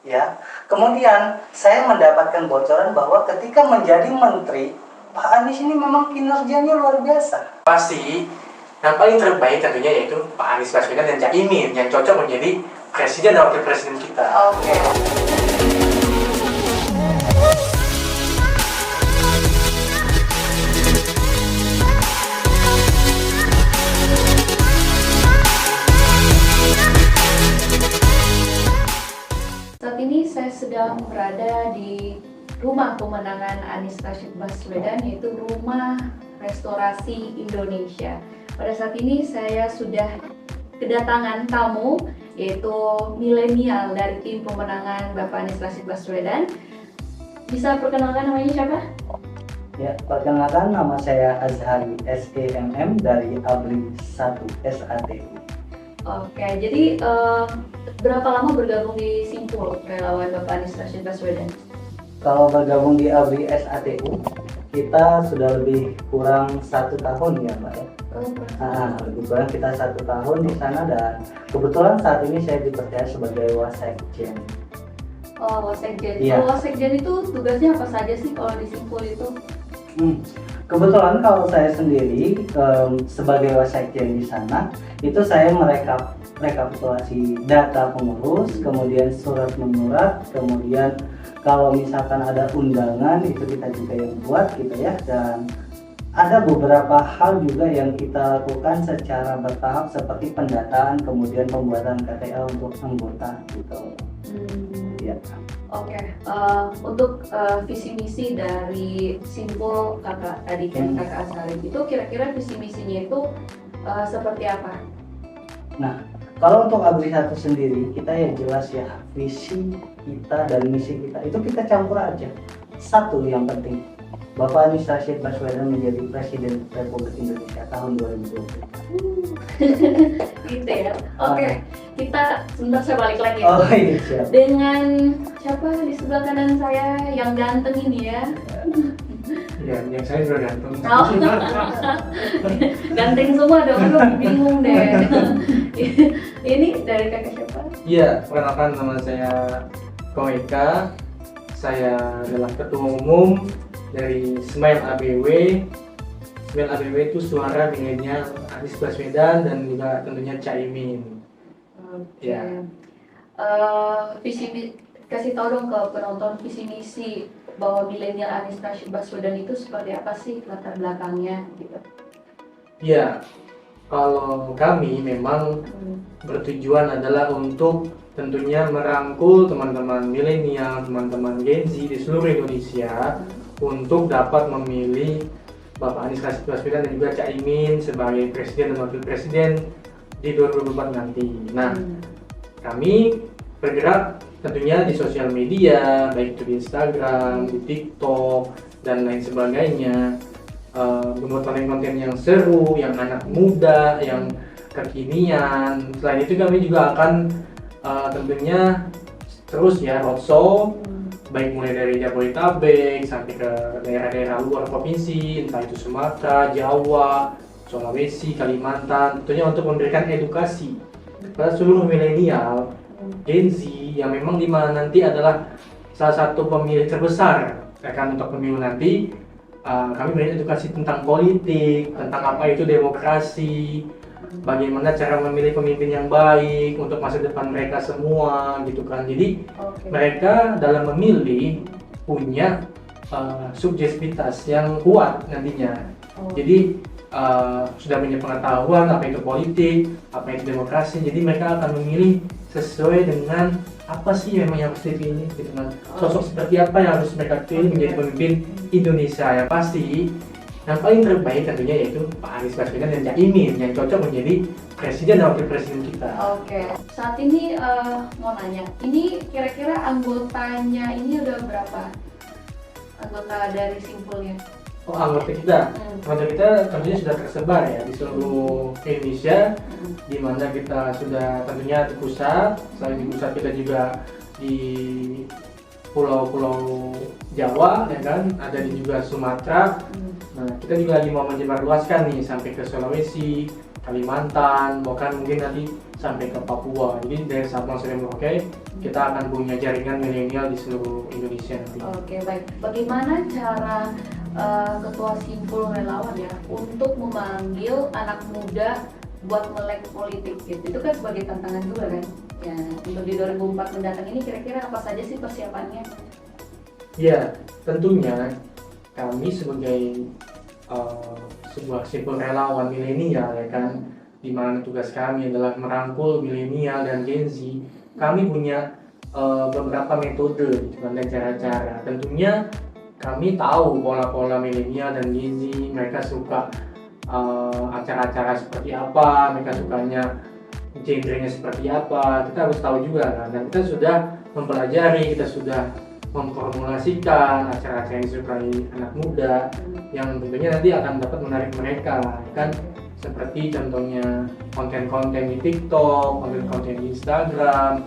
Ya, kemudian saya mendapatkan bocoran bahwa ketika menjadi menteri, Pak Anies ini memang kinerjanya luar biasa. Pasti yang paling terbaik tentunya yaitu Pak Anies Baswedan dan Cak Imin yang cocok menjadi presiden dan wakil presiden kita. Oke. Saat ini saya sedang berada di rumah pemenangan Anies Rashid Baswedan, yaitu Rumah Restorasi Indonesia. Pada saat ini saya sudah kedatangan tamu, yaitu milenial dari tim pemenangan Bapak Anies Rashid Baswedan. Bisa perkenalkan namanya siapa? Ya, perkenalkan nama saya Azhari SEMM dari ABRI 1 SATU. Oke, jadi berapa lama bergabung di Simpul relawan Bapak Anies Rashid Baswedan? Kalau bergabung di ABRI SATU, kita sudah lebih kurang 1 tahun ya Mbak ya. Lebih kurang kita 1 tahun di sana dan kebetulan saat ini saya dipercaya sebagai Wasekjen. Oh, Wasekjen. Iya. Kalau Wasekjen itu tugasnya apa saja sih kalau di Simpul itu? Kebetulan kalau saya sendiri sebagai Wasekjen di sana, itu saya rekapitulasi data pengurus, kemudian surat menyurat, kemudian kalau misalkan ada undangan itu kita juga yang buat gitu ya, dan ada beberapa hal juga yang kita lakukan secara bertahap seperti pendataan, kemudian pembuatan KTA untuk anggota gitu. Ya. Oke, untuk visi misi dari Simpul kakak tadi kan kakak Azhari itu kira-kira visi misinya itu seperti apa? Nah, kalau untuk ABRI 1 sendiri, kita yang jelas ya, visi kita dan misi kita itu kita campur aja. Satu yang penting, Bapak Anies Rashid Baswedan menjadi Presiden Republik Indonesia tahun 2020. Gitu ya. Oke, kita sebentar saya balik lagi. Oh iya, siap. Dengan siapa di sebelah kanan saya yang ganteng ini ya? Ya, yang saya sudah ganteng. Oh. Ganteng semua dong, aduh bingung deh. Ini dari kakak siapa? Iya, perkenalkan nama saya Koeka. Saya adalah ketua umum dari Smile ABW. Smile ABW itu suara milenial Anies Baswedan dan juga tentunya Cak Imin. Oke. Ya. Kasih tahu dong ke penonton visi misi bahwa milenial Anies Rashid Baswedan itu seperti apa sih latar belakangnya gitu. Iya, kalau kami memang bertujuan adalah untuk tentunya merangkul teman-teman milenial, teman-teman Gen Z di seluruh Indonesia untuk dapat memilih Bapak Anies Rashid Baswedan dan juga Cak Imin sebagai presiden dan wakil presiden di 2024 nanti. Nah, kami bergerak tentunya di sosial media, baik itu di Instagram, di TikTok, dan lain sebagainya. Membuat konten-konten yang seru, yang anak muda, yang kekinian. Selain itu kami juga akan tentunya terus ya roadshow, baik mulai dari Jabodetabek sampai ke daerah-daerah luar provinsi, entah itu Sumatera, Jawa, Sulawesi, Kalimantan, tentunya untuk memberikan edukasi kepada seluruh milenial, Gen Z yang memang dimana nanti adalah salah satu pemilih terbesar akan untuk pemilu nanti. Kami berikan edukasi tentang politik, tentang apa itu demokrasi, bagaimana cara memilih pemimpin yang baik untuk masa depan mereka semua gitu kan. Jadi mereka dalam memilih punya subjektivitas yang kuat nantinya. Jadi sudah punya pengetahuan apa itu politik, apa itu demokrasi. Jadi mereka akan memilih sesuai dengan apa sih memang yang harus dipilih gitu kan. Sosok seperti apa yang harus mereka pilih menjadi pemimpin Indonesia. Yang pasti yang paling terbaik tentunya yaitu Pak Anies Baswedan dan Cak Imin yang cocok menjadi presiden dan wakil presiden kita. Oke, saat ini mau nanya, ini kira-kira anggotanya ini udah berapa? Anggota dari Simpulnya? Oh, anggota kita tentunya sudah tersebar ya di seluruh Indonesia, di mana kita sudah tentunya di pusat. Selain di pusat kita juga di pulau-pulau Jawa ya kan, ada di juga Sumatera. Nah, kita juga lagi mau menyebarluaskan nih sampai ke Sulawesi, Kalimantan, bahkan mungkin nanti sampai ke Papua. Jadi dari Sabang sampai Merauke kita akan punya jaringan milenial di seluruh Indonesia nanti. Oke, baik. Bagaimana cara Ketua Simpul Relawan ya untuk memanggil anak muda buat melek politik gitu? Itu kan sebagai tantangan juga kan? Ya, untuk di 2004 mendatang ini kira-kira apa saja sih persiapannya? Ya, tentunya kami sebagai sebuah simpul relawan milenial ya kan, di mana tugas kami adalah merangkul milenial dan Gen Z. Kami punya beberapa metode gitu kan, dan cara-cara. Tentunya kami tahu pola-pola milenial dan Gen Z, mereka suka acara-acara seperti apa, mereka sukanya genrenya seperti apa. Kita harus tahu juga kan, dan kita sudah mempelajari, kita sudah memformulasikan acara-acara yang disukai anak muda yang tentunya nanti akan dapat menarik mereka kan, seperti contohnya konten-konten di TikTok, konten-konten di Instagram,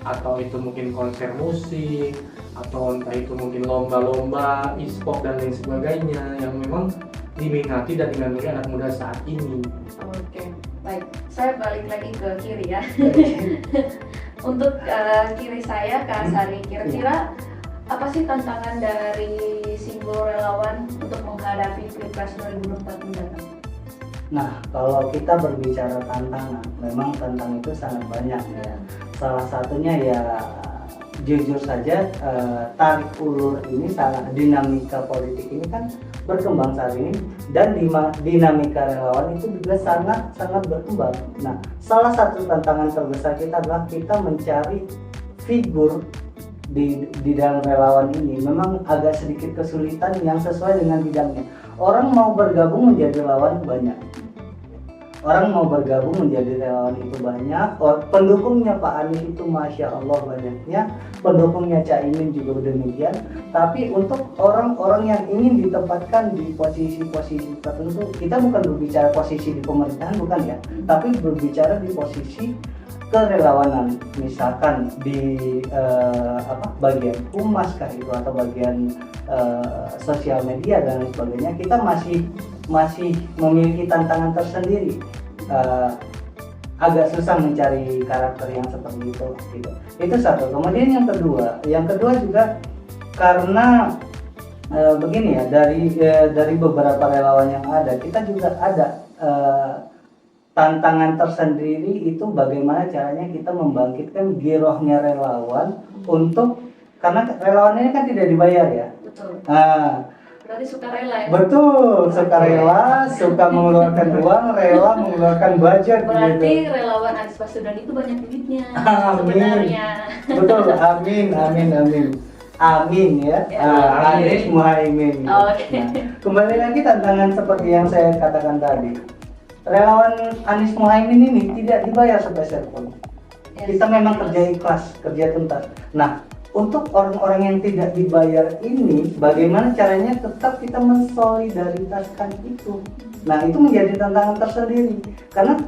atau itu mungkin konser musik, atau entah itu mungkin lomba-lomba, e-sport dan lain sebagainya yang memang diminati dan digandrungi anak muda saat ini. Oke, baik. Saya balik lagi ke kiri ya. Untuk kiri saya, Kak Sari, kira-kira apa sih tantangan dari Simpul Relawan untuk menghadapi Pilpres 2024 mendatang? Nah, kalau kita berbicara tantangan, memang tantangan itu sangat banyak ya. Salah satunya ya jujur saja tarik ulur ini, sangat dinamika politik ini kan berkembang saat ini, dan dinamika relawan itu juga sangat berkembang. Nah, salah satu tantangan terbesar kita adalah kita mencari figur di dalam relawan ini. Memang agak sedikit kesulitan yang sesuai dengan bidangnya. Orang mau bergabung menjadi relawan banyak. Orang mau bergabung menjadi relawan itu banyak. Pendukungnya Pak Anies itu Masya Allah banyaknya. Pendukungnya Cak Imin juga demikian. Tapi untuk orang-orang yang ingin ditempatkan di posisi-posisi tertentu, kita bukan berbicara posisi di pemerintahan, bukan ya. Tapi berbicara di posisi kerelawanan, misalkan di bagian humas kah itu, atau bagian sosial media dan lain sebagainya. Kita masih memiliki tantangan tersendiri. Agak susah mencari karakter yang seperti itu gitu. Itu satu. Kemudian yang kedua juga karena begini ya, dari beberapa relawan yang ada, kita juga ada tantangan tersendiri, itu bagaimana caranya kita membangkitkan girohnya relawan untuk, karena relawan ini kan tidak dibayar ya. Betul. Nah, Berarti suka rela ya? betul, suka rela, suka mengeluarkan uang, rela mengeluarkan budget. Berarti gitu. relawan Anies Baswedan itu banyak duitnya Amin. sebenarnya. Betul, amin ya. Ya, Anies Muhaimin. Oke. Nah, kembali lagi tantangan seperti yang saya katakan tadi. Relawan Anies Muhaimin ini tidak dibayar sepeser pun. Yes. Kita memang kerja ikhlas, kerja tuntas. Nah, untuk orang-orang yang tidak dibayar ini, bagaimana caranya tetap kita mensolidaritaskan itu? Nah, itu menjadi tantangan tersendiri. Karena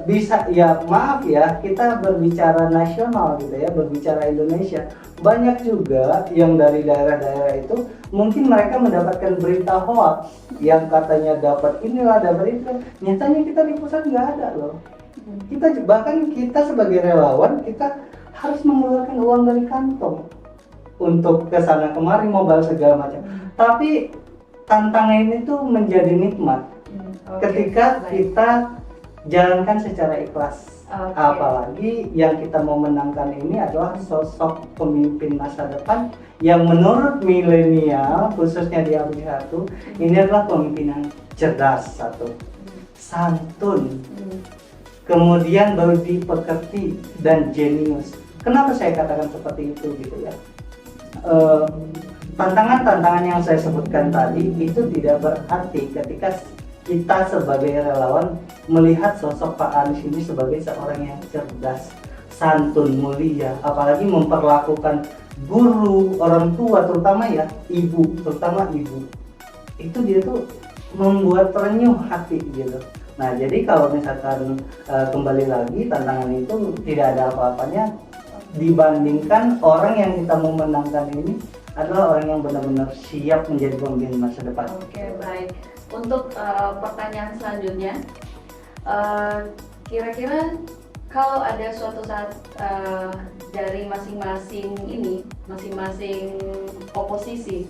bisa ya, maaf ya, kita berbicara nasional gitu ya, berbicara Indonesia. Banyak juga yang dari daerah-daerah itu mungkin mereka mendapatkan berita hoax yang katanya dapat inilah, dapat itu. Nyatanya kita di pusat nggak ada loh. Bahkan kita sebagai relawan, kita harus mengeluarkan uang dari kantong untuk kesana kemari, mobile segala macam. Tapi tantangan ini tuh menjadi nikmat ketika kita jalankan secara ikhlas. Apalagi yang kita mau menangkan ini adalah sosok pemimpin masa depan yang menurut milenial, khususnya di abad 1, ini adalah pemimpinan cerdas, satu, santun, kemudian budi pekerti dan jenius. Kenapa saya katakan seperti itu gitu ya? Tantangan-tantangan yang saya sebutkan tadi itu tidak berarti ketika kita sebagai relawan melihat sosok Pak Anies ini sebagai seorang yang cerdas, santun, mulia, apalagi memperlakukan guru, orang tua, terutama ya ibu, itu dia tuh membuat terenyuh hati gitu. Nah, jadi kalau misalkan kembali lagi, tantangan itu tidak ada apa-apanya dibandingkan orang yang kita mau menangkan ini adalah orang yang benar-benar siap menjadi pemimpin masa depan. Oke, baik. Untuk pertanyaan selanjutnya, Kira-kira kalau ada suatu saat dari masing-masing oposisi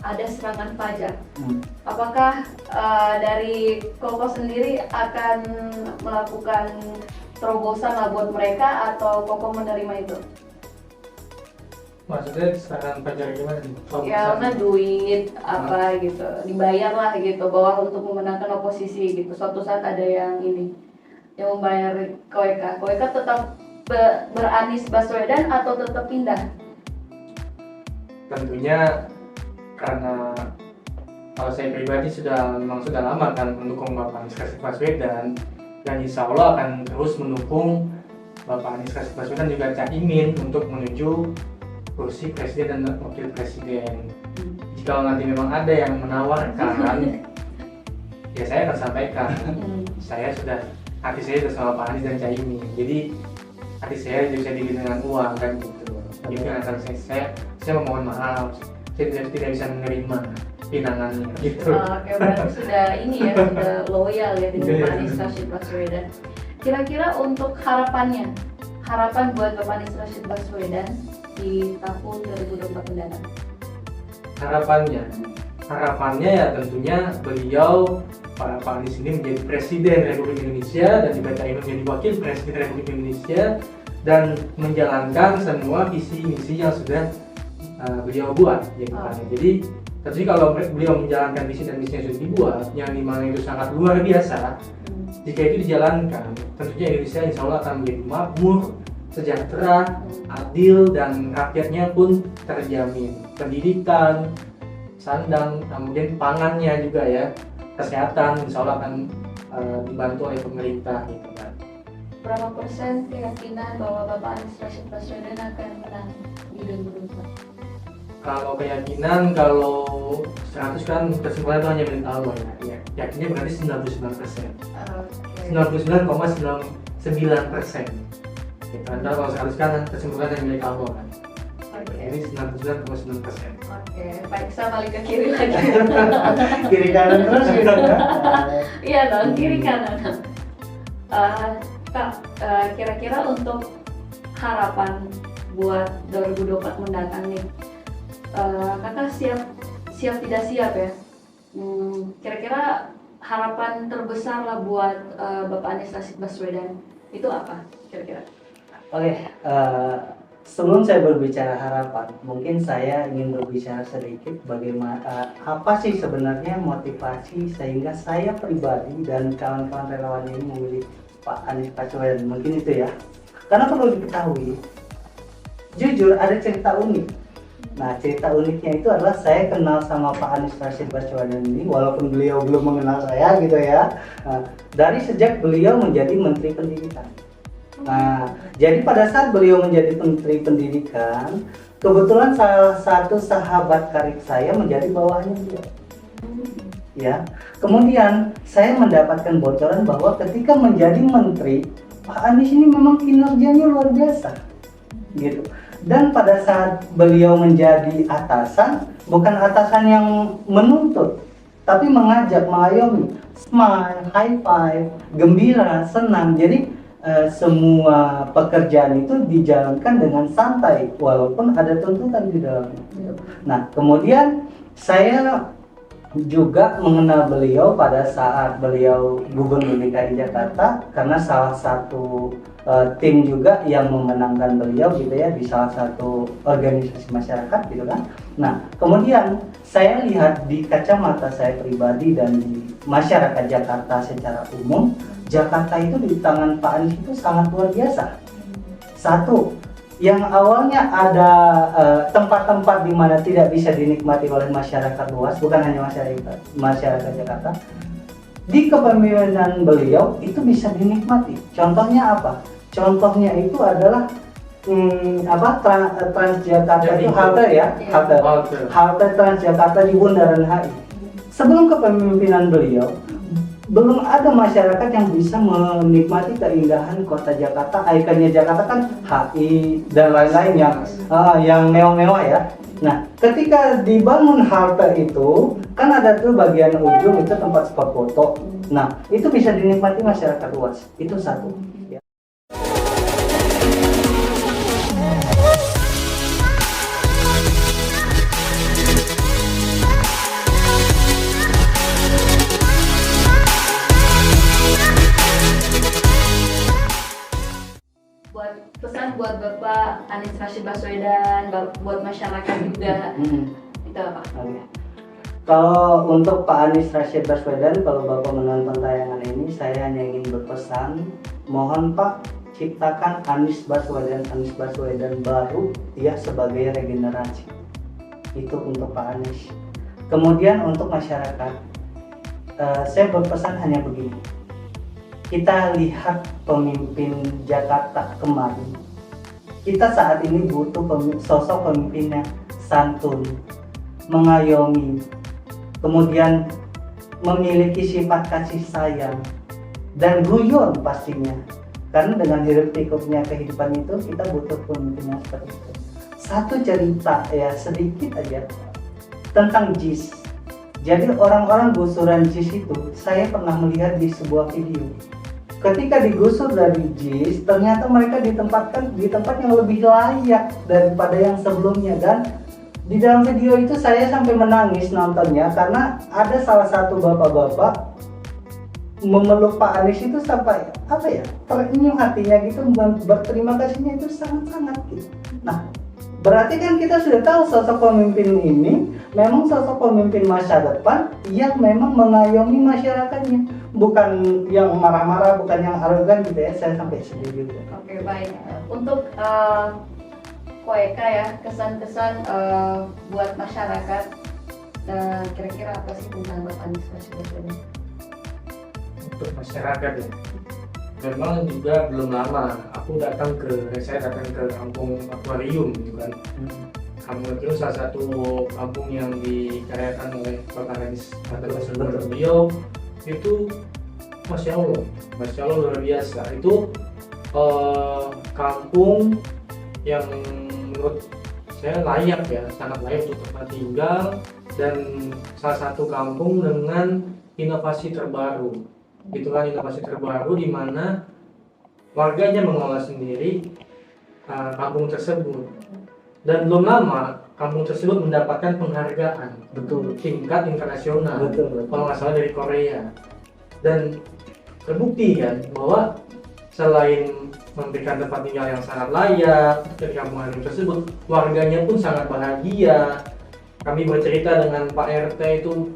ada serangan fajar, apakah dari Koko sendiri akan melakukan terobosan lah buat mereka atau Koko menerima itu? Maksudnya serangan fajar gimana nih? Ya kan duit apa gitu, dibayar lah gitu bahwa untuk memenangkan oposisi gitu. Suatu saat ada yang membayar KWK tetap beranis Baswedan atau tetap pindah? Tentunya karena kalau saya pribadi memang sudah lama kan mendukung Bapak Anies Rashid Baswedan, dan insya Allah akan terus mendukung Bapak Anies Rashid Baswedan juga Caimin untuk menuju kursi presiden dan wakil presiden. Jika nanti memang ada yang menawarkan, ya saya akan sampaikan. Hati saya sudah sama Pak Anies dan Caimin. Jadi hati saya bisa dibeli dengan uang kan gitu. Jadi akan saya memohon maaf. Saya tidak bisa menerima pinangannya gitu. Oke, berarti sudah sudah loyal ya dengan Pak Anies Rashid Baswedan. Kira-kira untuk harapan buat Bapak Anies Rashid Baswedan di tahun 2024 mendatang. Harapannya ya tentunya beliau Pak Anies ini menjadi Presiden Republik Indonesia dan juga Caimin menjadi Wakil Presiden Republik Indonesia dan menjalankan semua visi misi yang sudah beliau buat ya depannya. Jadi tentunya kalau beliau menjalankan visi dan misi yang sudah dibuat, yang dimana itu sangat luar biasa, jika itu dijalankan, tentunya Indonesia insya Allah akan menjadi makmur, sejahtera, adil, dan rakyatnya pun terjamin. Pendidikan, sandang, kemudian pangannya juga ya, kesehatan insya Allah akan dibantu oleh pemerintah gitu kan. Berapa persen keyakinan bahwa Bapak Anies Rashid Baswedan akan menang di 2024? Kalau keyakinan, kalau 100 kan kesimpulan itu hanya milik Allah ya. Yakinnya berarti 99%. 99,99%. Gitu. Kalau 100 kan kesimpulan yang milik Allah kan. Ini 99,9%. Oke, baik, saya balik ke kiri lagi. Kiri kanan terus gitu kan. Iya dong, kiri kanan. Kak, kira-kira untuk harapan buat 2024 mendatang nih, kakak siap tidak siap ya? Kira-kira harapan terbesar lah buat Bapak Anies Rashid Baswedan itu apa kira-kira? Oke, sebelum saya berbicara harapan, mungkin saya ingin berbicara sedikit bagaimana apa sih sebenarnya motivasi sehingga saya pribadi dan kawan-kawan relawan ini memilih Pak Anies Baswedan. Mungkin itu ya. Karena perlu diketahui, jujur ada cerita unik. Nah, cerita uniknya itu adalah saya kenal sama Pak Anies Rashid Baswedan ini walaupun beliau belum mengenal saya gitu ya. Dari sejak beliau menjadi Menteri Pendidikan. Nah, jadi pada saat beliau menjadi Menteri Pendidikan, kebetulan salah satu sahabat karib saya menjadi bawahannya beliau. Ya, kemudian saya mendapatkan bocoran bahwa ketika menjadi menteri, Pak Anies ini memang kinerjanya luar biasa, gitu. Dan pada saat beliau menjadi atasan, bukan atasan yang menuntut, tapi mengajak, mengayomi, smile, high five, gembira, senang. Jadi semua pekerjaan itu dijalankan dengan santai, walaupun ada tuntutan di dalamnya. Nah, kemudian saya juga mengenal beliau pada saat beliau Gubernur DKI Jakarta, karena salah satu tim juga yang memenangkan beliau gitu ya di salah satu organisasi masyarakat gitu kan. Nah, kemudian saya lihat di kacamata saya pribadi dan di masyarakat Jakarta secara umum, Jakarta itu di tangan Pak Anies itu sangat luar biasa. Satu, yang awalnya ada tempat-tempat di mana tidak bisa dinikmati oleh masyarakat luas, bukan hanya masyarakat Jakarta, di kepemimpinan beliau itu bisa dinikmati. Contohnya apa? Contohnya itu adalah Transjakarta itu halte ya, halte Transjakarta di Bundaran HI. Sebelum kepemimpinan beliau, belum ada masyarakat yang bisa menikmati keindahan kota Jakarta. Ikonnya Jakarta kan HI dan lain-lain yang mewah-mewah ya. Nah, ketika dibangun halte itu, kan ada tuh bagian ujung itu tempat spot foto. Nah, itu bisa dinikmati masyarakat luas. Itu satu. Ya. Buat pesan buat Bapak Anies Rashid Baswedan, buat masyarakat juga, itu apa? Oke. Kalau untuk Pak Anies Rashid Baswedan, kalau Bapak menonton tayangan ini, saya hanya ingin berpesan, mohon Pak ciptakan Anies Baswedan baru ya sebagai regenerasi. Itu untuk Pak Anies. Kemudian untuk masyarakat, saya berpesan hanya begini. Kita lihat pemimpin Jakarta kemarin. Kita saat ini butuh sosok pemimpin yang santun, mengayomi, kemudian memiliki sifat kasih sayang dan guyon pastinya. Karena dengan hiruk pikuknya kehidupan itu kita butuh pemimpin yang seperti itu. Satu cerita ya sedikit aja tentang JIS. Jadi orang-orang gusuran JIS itu saya pernah melihat di sebuah video. Ketika digusur dari JIS, ternyata mereka ditempatkan di tempat yang lebih layak daripada yang sebelumnya, dan di dalam video itu saya sampai menangis nontonnya karena ada salah satu bapak-bapak memeluk Pak Anies itu sampai terenyuh hatinya gitu, berterima kasihnya itu sangat-sangat gitu. Nah, berarti kan kita sudah tahu sosok pemimpin ini memang sosok pemimpin masa depan yang memang mengayomi masyarakatnya, bukan yang marah-marah, bukan yang arogan gitu ya. Saya sampai sedih juga. Oke, baik. Untuk Koeka ya, kesan-kesan buat masyarakat, kira-kira apa sih tentang Bapak Anies Baswedan? Untuk masyarakat ya, memang juga belum lama saya datang ke kampung akuarium gitu kan. Kampung akuarium salah satu kampung yang dikaryakan oleh Bapak Anies Baswedan. Beliau itu Masya Allah luar biasa. Itu kampung yang menurut saya layak ya, sangat layak untuk tempat tinggal, dan salah satu kampung dengan inovasi terbaru. Itu kan inovasi terbaru di mana warganya mengelola sendiri kampung tersebut, dan belum lama kampung tersebut mendapatkan penghargaan tingkat internasional, kalau nggak salah dari Korea, dan terbukti kan bahwa selain memberikan tempat tinggal yang sangat layak dari kampung tersebut, warganya pun sangat bahagia. Kami bercerita dengan Pak RT itu,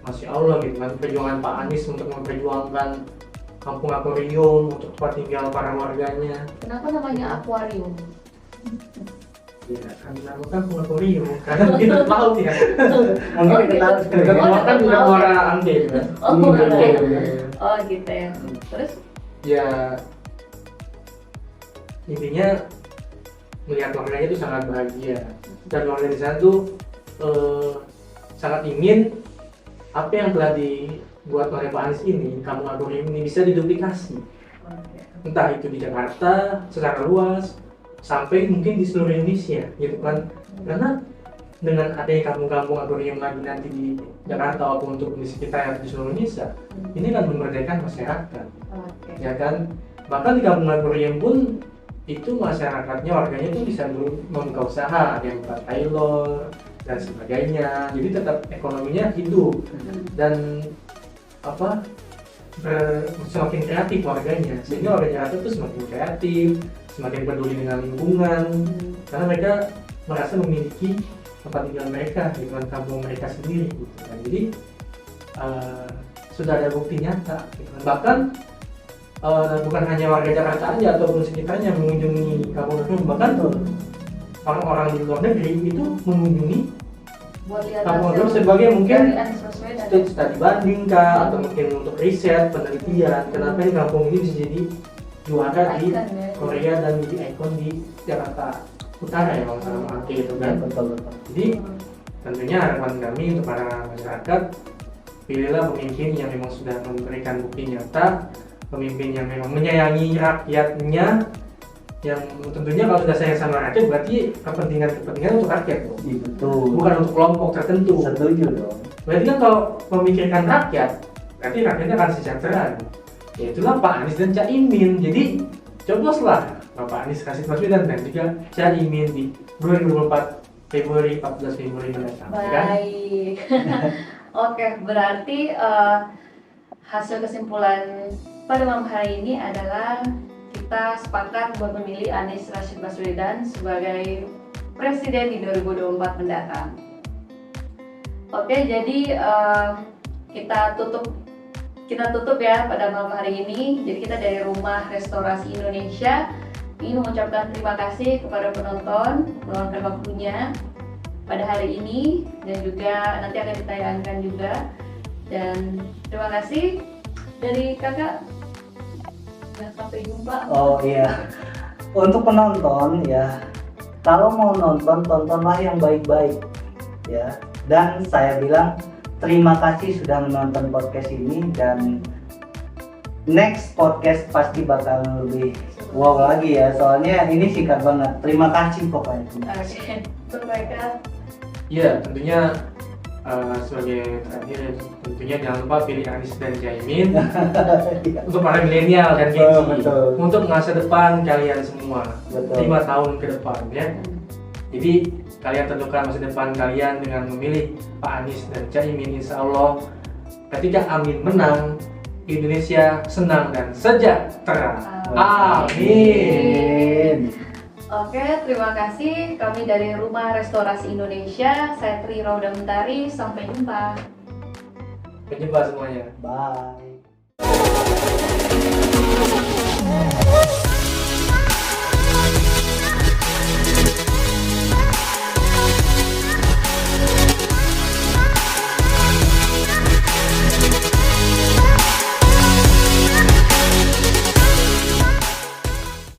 Masya Allah gitu kan, perjuangan Pak Anies untuk memperjuangkan kampung akuarium untuk tempat tinggal para warganya. Kenapa namanya akuarium? Ya, kami namakan kampung akuarium karena kita laut ya. Mungkin kita Kan juga muara angke kan. Oh gitu ya. Terus? Ya, intinya melihat warganya itu sangat bahagia, dan warga di sana tuh sangat ingin apa yang telah dibuat oleh Pak Anies ini, kampung akuarium ini bisa diduplikasi, entah itu di Jakarta secara luas sampai mungkin di seluruh Indonesia gitu kan. Karena dengan adanya kampung-kampung akuarium lagi nanti di Jakarta maupun untuk di sekitar di seluruh Indonesia, ini kan memerdekakan masyarakat, ya kan. Bahkan di kampung akuarium pun itu masyarakatnya, warganya itu bisa membuka usaha, ada yang buka tailor dan sebagainya. Jadi tetap ekonominya hidup dan semakin kreatif warganya, sehingga warga Jakarta itu semakin kreatif, semakin peduli dengan lingkungan, karena mereka merasa memiliki tempat tinggal mereka di kampung mereka sendiri gitu kan. Jadi sudah ada bukti nyata gitu kan. Bahkan bukan hanya warga Jakarta aja ataupun sekitarnya mengunjungi kampung akuarium, bahkan orang-orang di luar negeri itu mengunjungi kampung akuarium sebagai mungkin studi banding kah, atau mungkin untuk riset penelitian kenapa ini kampung ini bisa jadi juara di Korea dan menjadi ikon di Jakarta Utara ya, kalau salah gitu kan. Betul. Jadi tentunya harapan kami untuk para masyarakat, pilihlah pemimpin yang memang sudah memberikan bukti nyata, pemimpin yang memang menyayangi rakyatnya, yang tentunya kalau sudah sayang sama rakyat berarti kepentingan untuk rakyat loh. Betul. Bukan untuk kelompok tertentu. Setuju dong. Berarti kan kalau memikirkan rakyat, berarti rakyatnya akan sejahtera. Ya itulah Pak Anies dan Cak Imin. Jadi cobloslah Bapak Anies Rashid Baswedan dan juga Cak Imin di 2024 Februari 14 Februari mendatang. Ya kan? Baik. Oke, berarti hasil kesimpulan pada malam hari ini adalah kita sepakat buat memilih Anies Rashid Baswedan sebagai presiden di 2024 mendatang. Oke, jadi kita tutup ya pada malam hari ini. Jadi kita dari Rumah Restorasi Indonesia ingin mengucapkan terima kasih kepada penonton meluangkan waktunya pada hari ini dan juga nanti akan ditayangkan juga. Dan terima kasih dari kakak. Dan sampai jumpa. Oh iya, untuk penonton ya, kalau mau nonton tontonlah yang baik-baik ya. Dan saya bilang terima kasih sudah menonton podcast ini, dan next podcast pasti bakal lebih wow lagi ya, soalnya ini singkat banget. Terima kasih pokoknya. Oke, untuk mereka. Iya, tentunya sebagai terakhir, tentunya jangan lupa pilih Anies dan Caimin untuk para milenial dan Gen Z, betul. untuk masa depan kalian semua, Betul. 5 tahun ke depan ya. Jadi kalian tentukan masa depan kalian dengan memilih Pak Anies dan Caimin. Insya Allah ketika Amin menang, Indonesia senang dan sejahtera. Amin. Oke, terima kasih. Kami dari Rumah Restorasi Indonesia. Saya Tri Rauda Mentari. Sampai jumpa. Sampai jumpa semuanya. Bye.